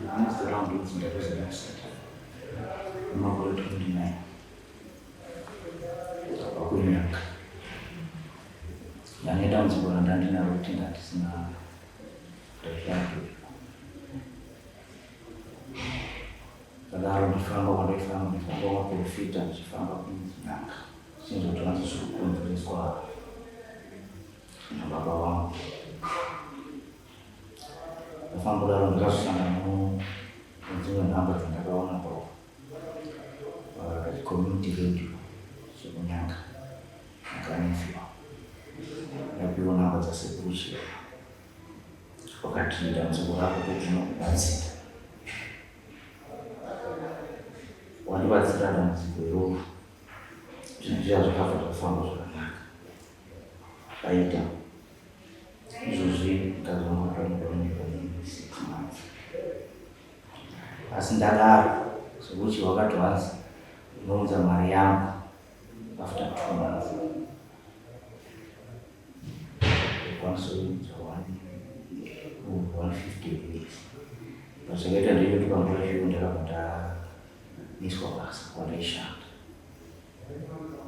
Next round Innocent Ndaruza next. Makore 29. Nyanga. Yanaita mzibona ndandinaro kuti ndatisina ndazvake. Kadaro ndifamba waprofita ndichifamba kunyanga. Chinhu chinozokonzereswa nababa wangu. Ndafamba kudaro ndikasangana nedzimwe nhamba dzandakaona community radio chekunyanga akanisiwa ndapiwa nhamba dzasekuru Chihwa wakati damuzukuru rako kuti unokubatsira wandibatsira damuziko iroro zvinhu zviya zvakabva zvafamba zvakanaka paita izvozvi ndazvamakanikaoneka 6 months asi ndadaro sekuru Chihwa wakati wanzi unounza mari yangu after 2 months. Kwanza 150 days. Pasakaita ndivyo tukamvura zviro ndakabata miswa basa kwadaishanda.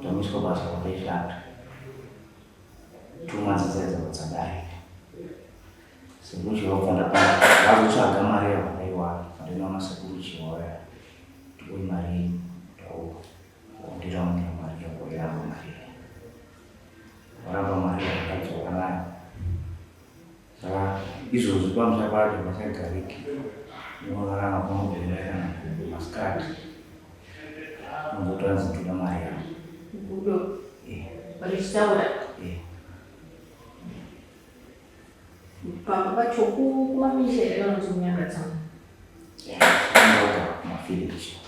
Tamiswa basa kwadaishanda. 2 months zaiza kudzadai. Sekuru Chihwa wakanda vakutsvaga mari yavadaiwa vandinoona Sekuru Chihwa tuwe mari ndiraunira mari yakoyamba mari varamba mari yakadzoka nayo saka izvozvi pamusha pacho pachagariki inovarana kwamugomera masikati nozotanzi toda mari yangu varichitaura pamba pacho kumamisha here kana kuti munyanga dzangu mafilichi.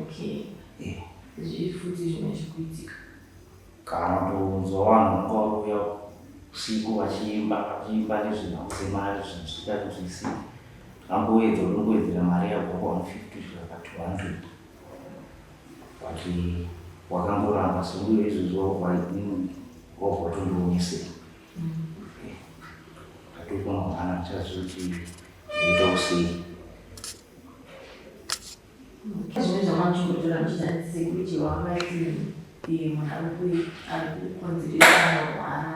Okay. Zviri futi zvimwe zvikuitika kana kunzwa vanhu vangauya usiku vachiimba nezvinhauzemari zvinhu zvisingati zvisii amboedza unongoedzera mari yabva kwa 150 kusvika pa 200 vati wakangoramba seuyo izvozvi wabva watondionesera tatokona chazvoti ndoita usei zvimwe zvamachongotora muchitandise kuti wakaiti munhu ari kukonzeresa kurwara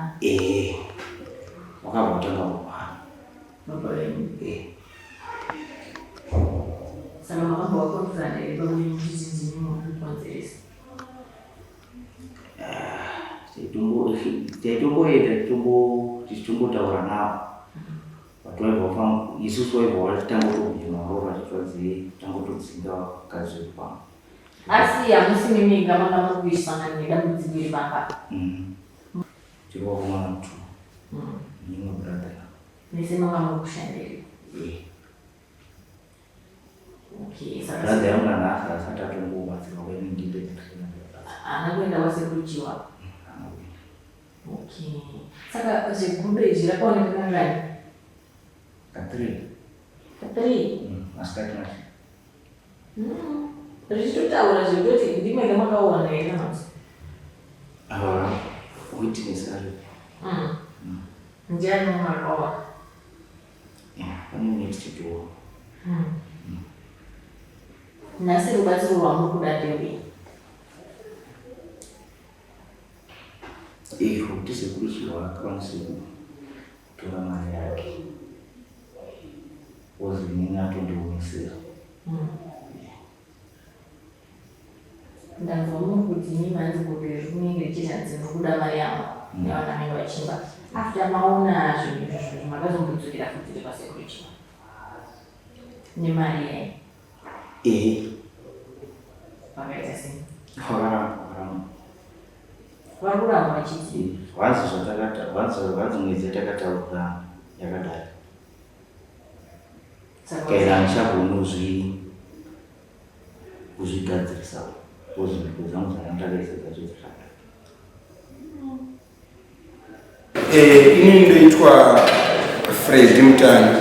wakabva kutanga kurwara baba venyu saka makabva wakonzerana here pamwe muchizhinji mukukonzeresa taitomboenda tichitombotaura navo vatovaibva isusu vaibva vatitangotohinauro vachitodzi tangotodzinga kazvepa asi hamusi miminga makama kuisangana nedambudziko iri pamba tiri wakomana mutu nimwe brother nese makama kushandiri brother yangu nanhasi asati atongobatsirwa kwenindinde haana kuenda kwasekuru Chihwa. Okay. Saka zvegumbe izvi rakaoneka kangani? Ka3. Ka3? Masikati macho. Zvichitotaura zvekutoti ndimwe ndamakaona here mati? Witness ari. Ndiani mumakaona? Pane next door. Nhasi rubatsiro rwamuri kuda ndewe? Kuti Sekuru Chihwa akwanise kutora mari yake ozi inini atondionesera. Ndanzwa muri kuti nyima nzigogere kunenge chichanzi nokuda mari yangu yavanenge vachimba. After maona zvinhu izvozvo makazombodzokera futi kwaSekuru Chihwa nemari yayi? Vakaita sei? Vakuramba vachiti wanzi mwedzi yatakataura yakadai kaira ndichagona kuzvigadzirisa kuzvinhu dzangu dzandakaisa dzachozvishanda. Ini ndoitwa Fred Mutani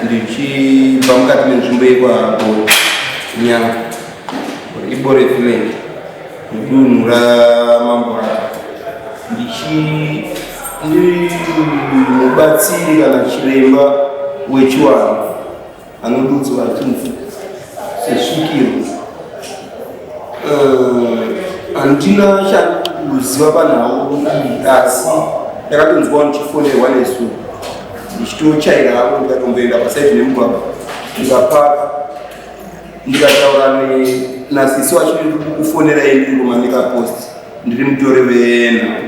ndichibva mukati menzvimbo yekwabo Nyanga ibore filengi mudunhu ramambwara ndimubatsiri kana chiremba wechiwangu anodudzwa achinzi sesvikiro. Handina chakuziva panhau asi ndakatonzwa ndichifonerwa nesu ndichitochaira hako ndikatomboenda pasaidi nemugwagwa ndikapaka ndikataura nasisi wachiri kufonera indi kumanika post ndiri mutori venhau.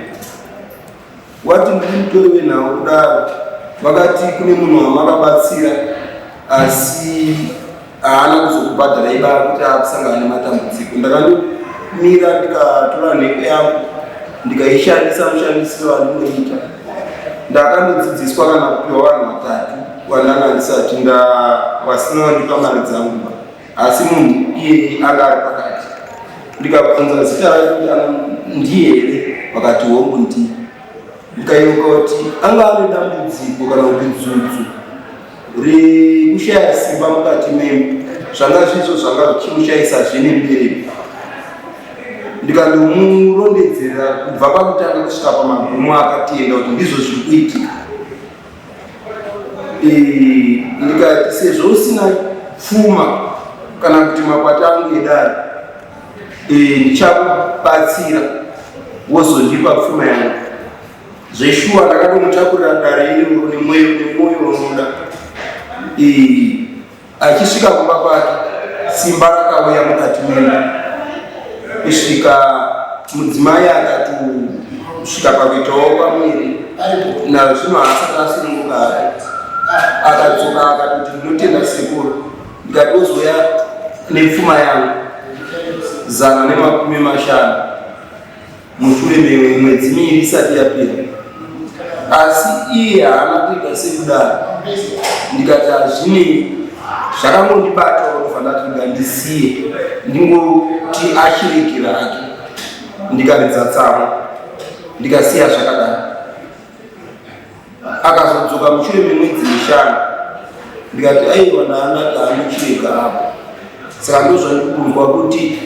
Wati ndiri mutori venhau kudaro vakati kune munhu wamakabatsira asi haana kuzokubhadhara iba kuti akusangana nematambudziko. Ndakandomira ndikatora nheko yangu ndikaishandisa mushandisiro wandinoita. Ndakandodzidziswa kana kupiwa vanhu 3 vandanga ndisati vasina wandipa mari dzangu, asi munhu iye anga ari pakati. Ndikabvunza zita rake ndiye here, vakati hongu ndiye. Ndikaiuka kuti anga ane dambudziko kana kuti dzudzu rekushaya simba mukati memba, zvanga zvizvo zvanga zvichimushayisa zvene mberi. Ndikandomurondedzera kubva pakutanga kusvika pamagumo akatenda kuti ndizvo zviri kuitika. Ndikati sezvo usina pfuma kana kuti makwata angu edare, ndichakubatsira wozondipa pfuma yangu. Zveshuwa ndakatomutakurira dare iroro nemwoyo unoda. Achisvika kumba kwake simba rakauya mukati memba. Kusvika mudzimai akatusvika pakuitawo pamwiri nazvino haasati asununguka. Akadzoka akatoti ndinotenda sekuru. Ndikati ozoya nepfuma yangu 150 mushure memwedzi 2 isati yapera. Asi iye haana kuita sekudaro. Ndikati hazvine zvakangondibatawo ndobva ndati ndisiye ndingoti achiregera hake. Ndikaridza tsama ndikasiya zvakadaro. Akazodzoka mushure memwedzi 5 ndikati aiwa ndaanati anochirega apo. Saka ndozvandikuzwa kuti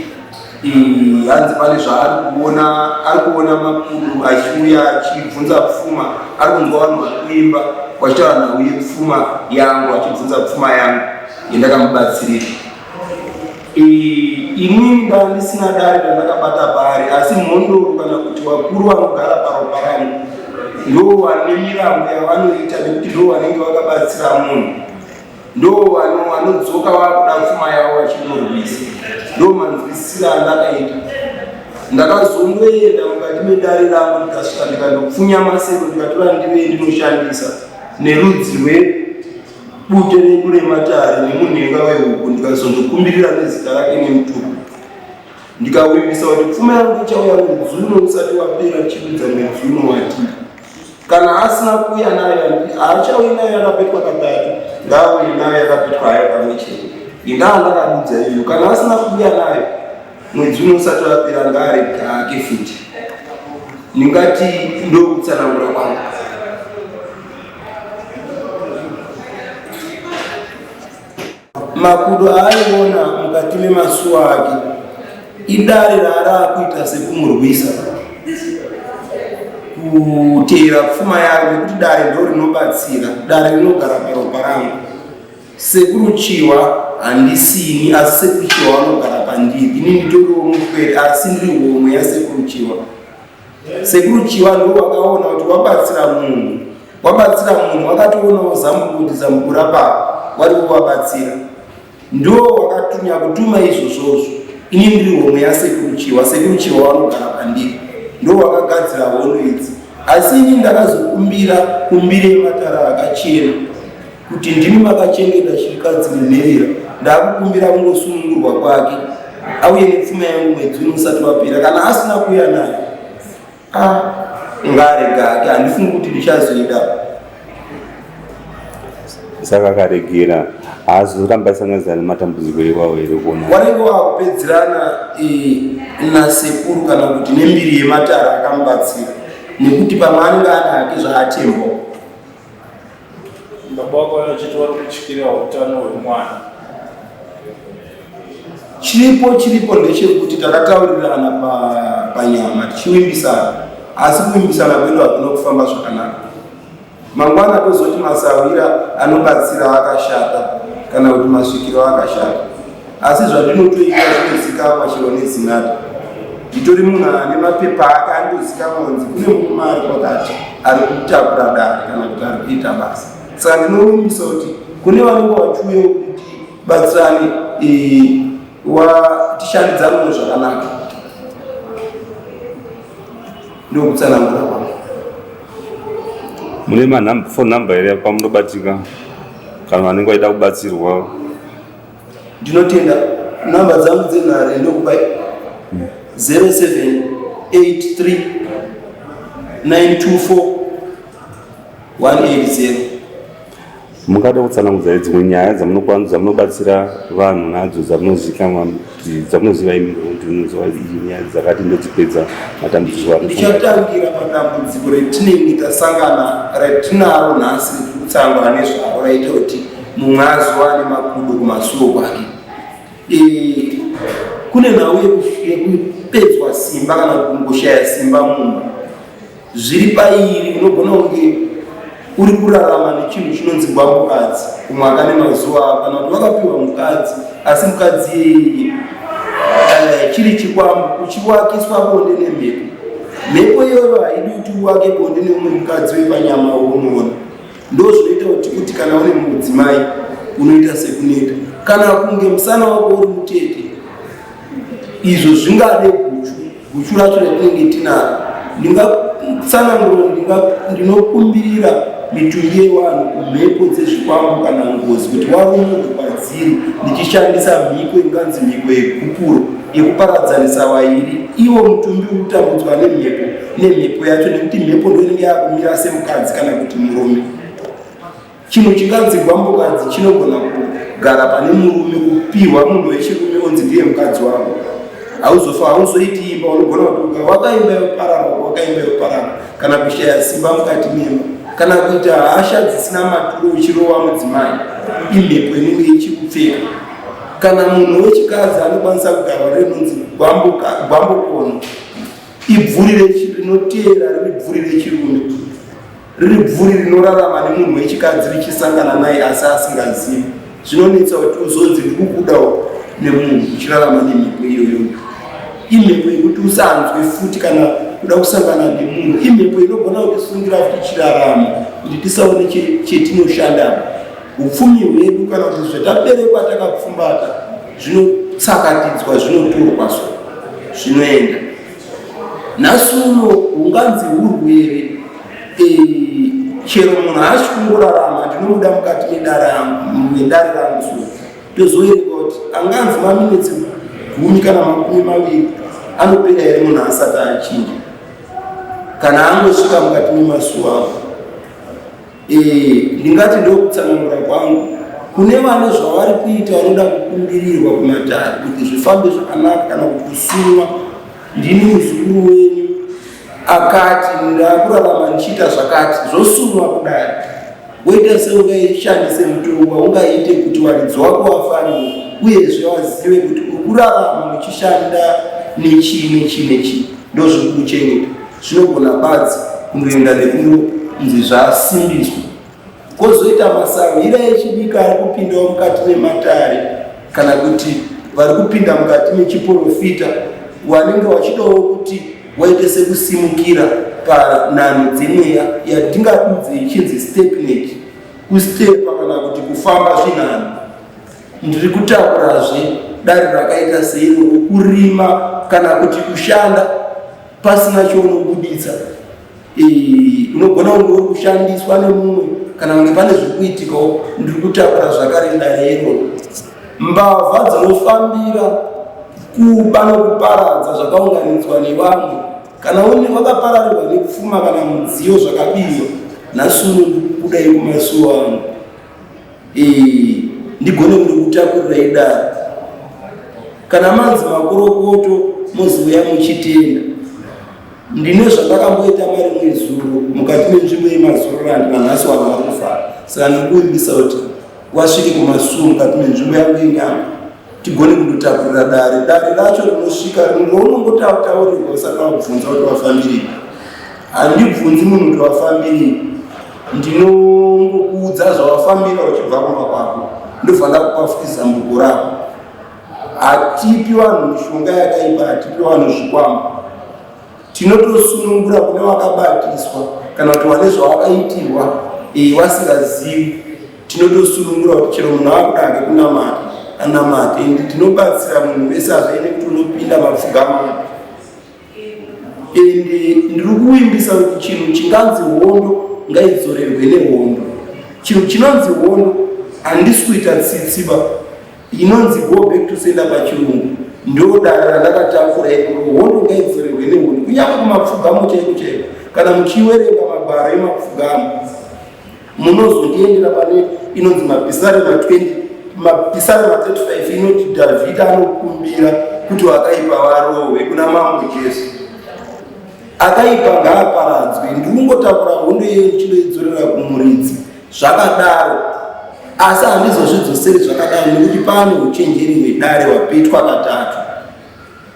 hanzi pane zvaari kuona, ari kuona makuru achiuya achibvunza pfuma, ari kunzwa vanhu vari kuimba vachitaura nhauye pfuma yangu, achibvunza pfuma yangu yandakamubatsirira. Inini ndandisina dare randakabata pari, asi mhondoro kana kuti vakuru vanogara paropa rangu ndo vane mirambo yavanoita nekuti ndo vanenge vakabatsira munhu, ndo vanodzoka vakuda pfuma yavo vachinorwisa. Ndo manzwisira andakaita. Ndakazongoenda mukati medare rangu ndikasvika ndikandopfunya masero ndikatora ndive ndinoshandisa nerudzi rwebute redu rematare nemunhenga wehuku, ndikazondokumbirira nezita rake nemutuku. Ndikawimbisa kuti pfuma yangu ichauya mwedzi uno usati wapera chirudza mwedzi uno wati. Kana asina kuuya nayo haachauyi nayo yakapetwa 3, ngaauye nayo yakapetwa hayo kamwe chete. Indaa ndakadudza iyo. Kana asina kuuya nayo mwedzi uno usati wapera ngaarega hake futi. Ndingati ndokutsanangura kwangu. Makudo aaiona mukati memasuwa ake idare raarakuita sekumurwisa kuteera pfuma yake, nekuti dare ndo rinobatsira, dare rinogara paropa rangu. Sekuru Chihwa handisini, asi Sekuru Chihwa vanogara pandiri. Ini nditoriwo mupwere asi ndiri homwe yaSekuru Chihwa. Sekuru Chihwa ndo wakaona kuti wabatsira munhu, wakatoonawo zambuko rapa wari kuvabatsira, ndo wakatunya kutuma izvozvozvo. Ini ndiri homwe yaSekuru Chihwa. Sekuru Chihwa vanogara pandiri, ndo wakagadzira hondo idzi. Asi ini ndakazokumbira kumbire matara akachena kuti ndimi makachengeta chirikadzi nenherera. Ndakukumbira kungosunungurwa kwake auye nepfuma yangu mwedzi uno usati wapera. Kana asina kuuya nayo ngaarega hake, handifungi kuti ndichazoida. Saka akaregera haazoramba asangana nematambudziko iwawo here kuona wanenge wakupedzerana nasekuru kana kuti nembiri yematara akamubatsira, nekuti pamwe anenge ana hake zvaatemba. Baba wako anachiti wari kutyikira utano hwemwana. Chiripo ndechekuti takataurirana panyama tichiwimbisana, asi kuwimbisana kwedu hakuna kufamba zvakanaka. Mangwana tozoti masawira anobatsira akashata, kana kuti masvikiro akashata. Asi zvandinotoita zvinozikamwa chero nezinata. Nditori munhu ane mapepa ake andozikamwa kunzi kune murume ari pakati ari kutakura dare kana kuti ari kuita basa. Saka ndinorumbisa kuti kune vanenge vachiuyewo kuti batsirane tishandidzane zvakanaka. Ndokutsanangura kwangu. Mune phone number here pamunobatika kana vanenge vaida kubatsirwa? Ndinotenda namba dzangu dzenhare ndokupa 0783 924 180. Mungada kutsanangudza dzimwe nyaya dzamunobatsira vanhu nadzo dzamunozikamwa dzamunoziva imi kuti unoziva nyaya dzakati ndodzipedza matambudziko ari? Ndichatangira padambudziko retinenge tasangana retinaro nhasi rekutsangwa nezvaro raita kuti mumwe azowane makudo kumasuwo kwake. Kune nhau yekupedzwa simba kana kungoshaya simba mumba. Zviri pairi unogona kunge uri kurarama nechinhu chinonzi gwambukadzi kumwaka nemazuva kana kuti wakapiwa mukadzi asi mukadzi chiri chikwambu uchiwakiswa bonde nemhepo. Mhepo iyoyo haidi kuti uwake bonde nemumwe mukadzi wepanyama waunoona. Ndozvinoita kuti kana une mudzimai unoita sekuneta kana kunge musana wako uri mutete. Izvo zvingade guchu racho ratinenge tinaro. Ndingatsanangura ndinokumbirira mitumbi yevanhu kumhepo dzezvikwambu kana ngozi kuti warumuke kwadziri ndichishandisa mhiko inganzi mhiko yekupuro yekuparadzanisa vairi. Ivo mutumbi utambudzwa nemhepo yacho nekuti mhepo ndoinenge yakumira semukadzi kana kuti murume. Chinhu chinganzi gwambukadzi chinogona kugara pane murume kupiwa munhu wechirume onzi ndiye mukadzi wako. Hauzoiti imba unogona kutuka wakaimba yoparara kana kushaya simba mukati memba kana kuita hasha dzisina maturo uchirova mudzimai imhepo inenge ichikupfeka. Kana munhu wechikadzi anokwanisa kugara rinonzi gwambukono ibvuri rinoteera riri bvuri rechirume riri bvuri rinorarama nemunhu wechikadzi richisangana naye asi asingazivi. Zvinonetsa kuti uzonzi ndikukudawo nemunhu uchirarama nemhepo iyoyo. Imhepo yekuti usanzwe futi kana kuda kusangana nemunhu. Imhepo inogona kutisungira kuti chirarama kuti tisaone chetinoshanda. Upfumi hwedu kana kuti zvataberekwa takapfumbata zvinotsakatidzwa zvinotorwa zvinoenda. Nhasi uno unganzi urwere chero munhu haasi kungorarama ndinomuda mukati medare rangu so tozoerenga kuti anganzi maminitsi 10 kana 20 anopera here munhu asati achinja kana angosvika mukati memasuwa avo. Ndingati ndokutsanangura kwangu kune vane zvavari kuita vanoda kukumbirirwa kumatare kuti zvifambe zvakanaka kana kuti kusumwa. Ndini muzukuru wenyu akati ndakurarama ndichiita zvakati zvosumwa kudai woita seungaishandise mutombo waungaite kuti waridzi wako wafanirwa uyezve wazive kuti ukurarama muchishanda nechi ndozvikuchengeta. Zvinogona badzi kundoenda nekunonzi zvasimbiswa. Kozoita masavhira echidiki ari kupindawo mukati mematare kana kuti vari kupinda mukati mechiprofita wanenge wachidawo kuti waite sekusimukira panhano dzemweya yatingadudze ichinzi stepnet kustepa kana kuti kufamba zvinhano. Ndiri kutakurazve dare rakaita seiro kurima kana kuti kushanda pasina chounobuditsa. Unogona kunge uri kushandiswa nemumwe kana kunge pane zvikuitikawo. Ndiri kutakura zvakare dare iroro. Mbavha dzinofambira kuba nokuparadza zvakaunganidzwa nevamwe kana vakapararirwa nekupfuma kana mudziyo zvakabirwa. Nhasi uno ndikudai kumasuwa angu ndigone kundokutakurai dare. Kana manzi makorokoto moziuya muchitenda. Ndine zvandakamboita mari mwezuro mukati menzvimbo yemazororandi nanhasi vanhu vari kufara. Saka ndikuimbisa kuti wasvike kumasuwa mukati menzvimbo yangu yenyama tigone kundotakurira dare racho rinosvika rinongotautaurirwa usati wakubvunza kuti wafambirei. Handibvunzi munhu kuti wafambirei, ndinongokuudza zvawafambira uchibva kumba kwako. ndofanira kupa zambuko rako. Hatipi vanhu mishonga yakaipa, hatipi vanhu zvikwama. Tinotosunungura kune vakabatiswa kana kuti vane zvavakaitirwa vasingazivi. Tinotosunungura kuti chero munhu akudange kunamata anamate, ende tinobatsira munhu wese azvaine kuti unopinda mapfugama. Ende ndiri kuimbisa kuti chinhu chinganzi hondo ngaidzorerwe nehondo. Chinhu chinonzi hondo handisi kuita tsitsiba, inonzi go back to sender pachirungu. Ndo dare randakatakura ikuru, hondo ngaidzorerwe nehondo kunyange kumapfugamo chaiko chaiko. Kana muchiwerenga magwaro emapfugamo munozondiendera pane inonzi mapisare ma20 mapisare ma35 inoti Dhavhidhi anokumbira kuti vakaipa varohwe kuna mambo Jesu. Akaipa ngaaparadzwe. Ndikungotakura hondo iyoyo ndichinoidzorera kumuridzi zvakadaro, asi handizozvidzoseri zvakadaro nekuti pane uchenjeri hwedare hwapetwa katatu.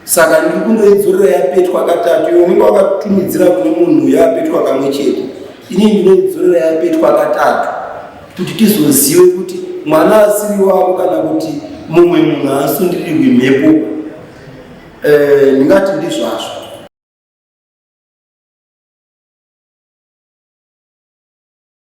Saka ndiri kundoidzorera yapetwa katatu. Iwe unenge wakatumidzira kune munhu yapetwa kamwe chete, ini ndinoidzorera yapetwa katatu kuti tizozive kuti mwana asiri wako kana kuti mumwe munhu asundirirwe mhepo. Ndingati ndizvazvo.